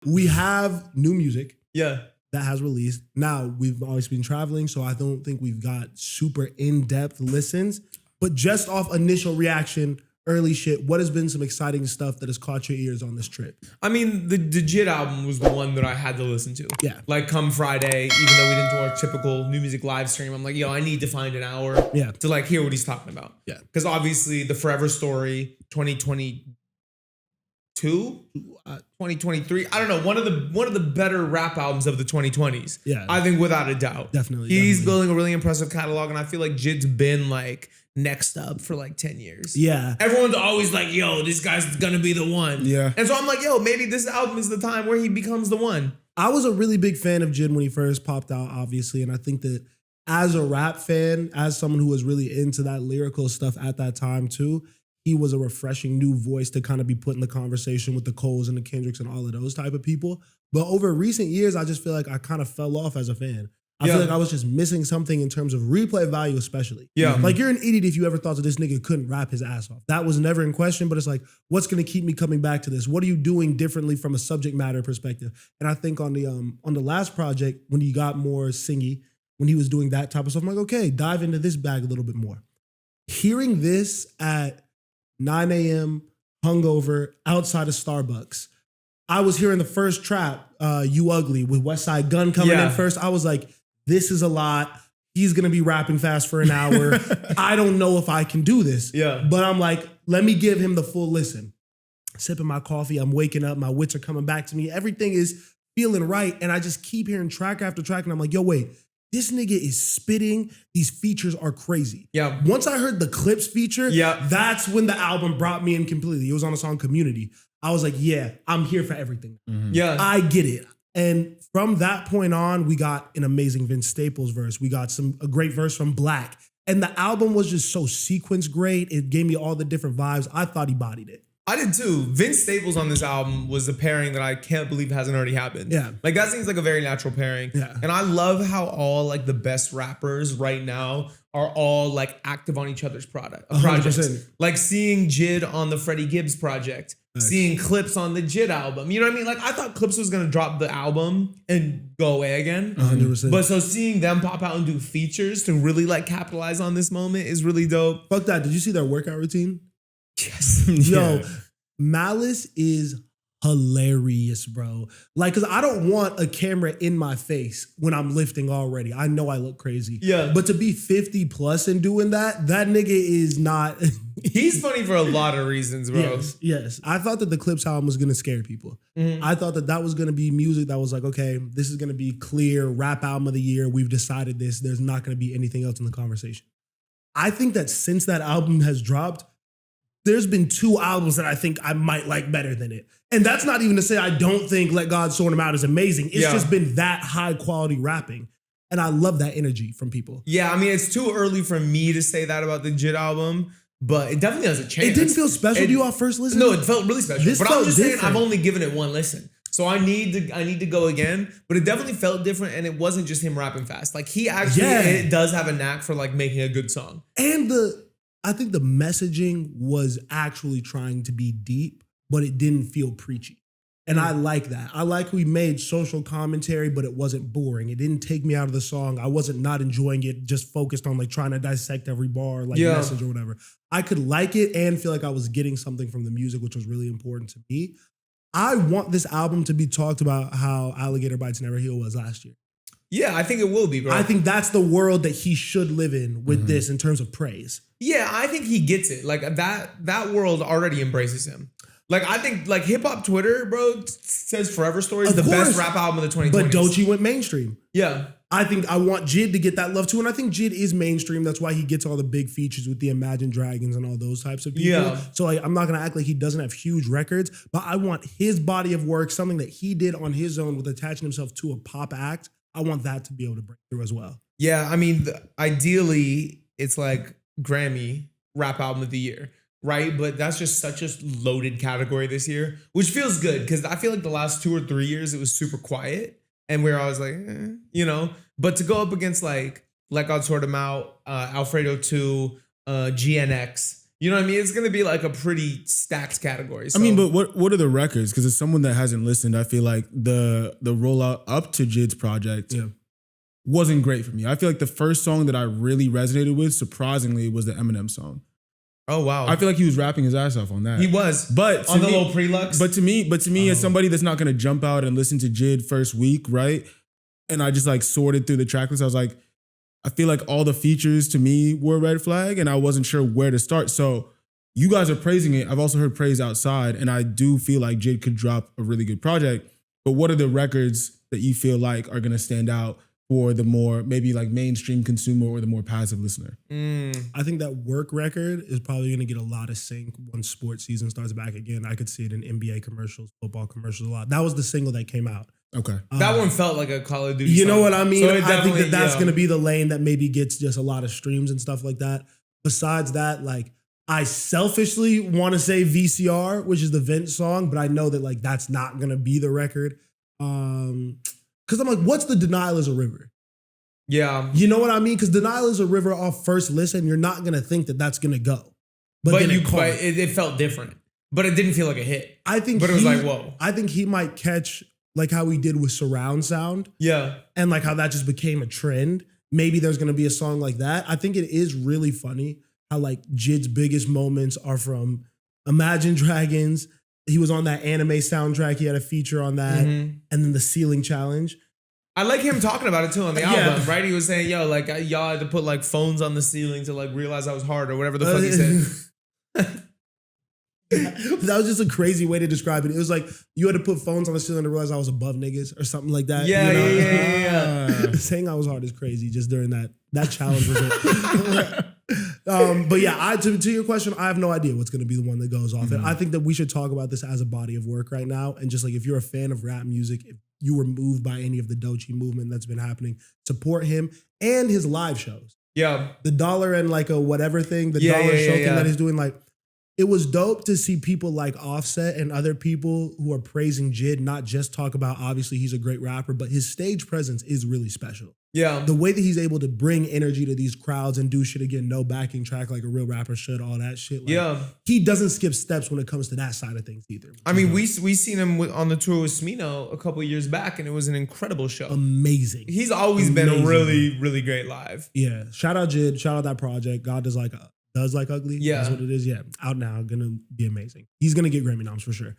We have new music. Yeah. That has released. Now, we've always been traveling, so I don't think we've got super in-depth listens. But just off initial reaction, early shit, what has been some exciting stuff that has caught your ears on this trip? I mean, the JID album was the one that I had to listen to. Yeah. Like come Friday, even though we didn't do our typical new music live stream, I'm like, yo, I need to find an hour to like hear what he's talking about. Yeah. Because obviously the Forever Story 2022, 2023, I don't know, one of the better rap albums of the 2020s. Yeah. I think without a doubt. Definitely. He's building a really impressive catalog, and I feel like JID's been like next up for like 10 years. Yeah. Everyone's always like, yo, this guy's gonna be the one. Yeah. And so I'm like, yo, maybe this album is the time where he becomes the one. I was a really big fan of JID when he first popped out, obviously. And I think that as a rap fan, as someone who was really into that lyrical stuff at that time too, he was a refreshing new voice to kind of be put in the conversation with the Coles and the Kendricks and all of those type of people. But over recent years, I just feel like I kind of fell off as a fan. I feel like I was just missing something in terms of replay value, especially. Yeah. Like, you're an idiot if you ever thought that this nigga couldn't rap his ass off. That was never in question, but it's like, what's going to keep me coming back to this? What are you doing differently from a subject matter perspective? And I think on the last project, when he got more singy, when he was doing that type of stuff, I'm like, okay, dive into this bag a little bit more. Hearing this at 9 a.m., hungover, outside of Starbucks, I was hearing the first trap, You Ugly, with West Side Gun coming in first. I was like, this is a lot. He's going to be rapping fast for an hour. I don't know if I can do this. Yeah. But I'm like, let me give him the full listen. Sipping my coffee, I'm waking up, my wits are coming back to me. Everything is feeling right. And I just keep hearing track after track. And I'm like, yo, wait, this nigga is spitting. These features are crazy. Yeah. Once I heard the Clips feature, that's when the album brought me in completely. It was on the song Community. I was like, yeah, I'm here for everything. Mm-hmm. Yeah. I get it. And from that point on, we got an amazing Vince Staples verse. We got a great verse from Black. And the album was just so sequence great. It gave me all the different vibes. I thought he bodied it. I did too. Vince Staples on this album was a pairing that I can't believe hasn't already happened. Yeah. Like that seems like a very natural pairing. Yeah. And I love how all like the best rappers right now are all like active on each other's projects. 100%. Like seeing JID on the Freddie Gibbs project, seeing Clips on the JID album. You know what I mean? Like I thought Clips was gonna drop the album and go away again. 100%. But so seeing them pop out and do features to really like capitalize on this moment is really dope. Fuck that. Did you see their workout routine? Yes. Yo, Malice is hilarious, bro. Like, cause I don't want a camera in my face when I'm lifting already. I know I look crazy. Yeah. But to be 50 plus and doing that nigga is not. He's funny for a lot of reasons, bro. Yes. I thought that the Clips album was gonna scare people. Mm-hmm. I thought that was gonna be music that was like, okay, this is gonna be clear rap album of the year. We've decided this. There's not gonna be anything else in the conversation. I think that since that album has dropped, there's been two albums that I think I might like better than it. And that's not even to say I don't think Let God Sort Him Out is amazing. It's just been that high quality rapping. And I love that energy from people. Yeah, I mean, it's too early for me to say that about the JID album, but it definitely has a chance. It didn't feel special to you off first listen? No, it felt really special. But I'm just saying I've only given it one listen. So I need to go again, but it definitely felt different, and it wasn't just him rapping fast. Like he actually it does have a knack for like making a good song. And I think the messaging was actually trying to be deep, but it didn't feel preachy. And I like that. I like we made social commentary, but it wasn't boring. It didn't take me out of the song. I wasn't not enjoying it, just focused on like trying to dissect every bar, like message or whatever. I could like it and feel like I was getting something from the music, which was really important to me. I want this album to be talked about how Alligator Bites Never Heal was last year. Yeah, I think it will be, bro. I think that's the world that he should live in with this in terms of praise. Yeah, I think he gets it. Like that world already embraces him. Like I think like hip hop Twitter, bro, says Forever Story is the best rap album of the 2020s. But Doechii went mainstream. Yeah. I think I want JID to get that love too. And I think JID is mainstream. That's why he gets all the big features with the Imagine Dragons and all those types of people. Yeah. So like, I'm not going to act like he doesn't have huge records, but I want his body of work, something that he did on his own with attaching himself to a pop act. I want that to be able to break through as well. Yeah, I mean, ideally, it's like Grammy Rap Album of the Year, right? But that's just such a loaded category this year, which feels good because I feel like the last 2 or 3 years, it was super quiet. And we're always like, you know, but to go up against like Let God Sort Him Out, Alfredo 2, GNX, You know what I mean? It's gonna be like a pretty stacked category. So. I mean, but what are the records? Because as someone that hasn't listened, I feel like the rollout up to JID's project wasn't great for me. I feel like the first song that I really resonated with, surprisingly, was the Eminem song. Oh wow! I feel like he was rapping his ass off on that. He was, but on the me, little prelux. But to me, as somebody that's not gonna jump out and listen to JID first week, right? And I just like sorted through the track list. I was like, I feel like all the features to me were a red flag, and I wasn't sure where to start. So you guys are praising it. I've also heard praise outside, and I do feel like JID could drop a really good project. But what are the records that you feel like are gonna stand out for the more maybe like mainstream consumer or the more passive listener? I think that Work record is probably going to get a lot of sync once sports season starts back again. I could see it in NBA commercials, football commercials a lot. That was the single that came out. Okay. That one felt like a Call of Duty You know song. what I mean? So I think that that's going to be the lane that maybe gets just a lot of streams and stuff like that. Besides that, like I selfishly want to say VCR, which is the Vince song, but I know that like that's not going to be the record. Because I'm like, what's the Denial is a River? Yeah. You know what I mean? Because Denial is a River off first listen, you're not going to think that that's going to go. But then it felt different. But it didn't feel like a hit. But it was like, whoa. I think he might catch like how we did with surround sound. Yeah. And like how that just became a trend. Maybe there's going to be a song like that. I think it is really funny how like JID's biggest moments are from Imagine Dragons. He was on that anime soundtrack. He had a feature on that. And then the Ceiling Challenge. I like him talking about it too on the album, right? He was saying, yo, like y'all had to put like phones on the ceiling to like realize I was hard or whatever the fuck he said. That was just a crazy way to describe it. It was like you had to put phones on the ceiling to realize I was above niggas or something like that. Yeah, you know? yeah. Saying I was hard is crazy just during that challenge was it. But yeah, to your question, I have no idea what's going to be the one that goes off it. I think that we should talk about this as a body of work right now. And just like if you're a fan of rap music, if you were moved by any of the Doechii movement that's been happening, support him and his live shows. Yeah. The dollar and like a whatever thing, the dollar show thing that he's doing, like it was dope to see people like Offset and other people who are praising JID not just talk about obviously he's a great rapper, but his stage presence is really special. Yeah. The way that he's able to bring energy to these crowds and do shit again, no backing track like a real rapper should, all that shit. Like, he doesn't skip steps when it comes to that side of things either. I mean, we seen him on the tour with Smino a couple of years back, and it was an incredible show. Amazing. He's always been really, really great live. Yeah. Shout out JID. Shout out that project. God does like ugly. Yeah. That's what it is. Yeah. Out now. Gonna be amazing. He's gonna get Grammy noms for sure.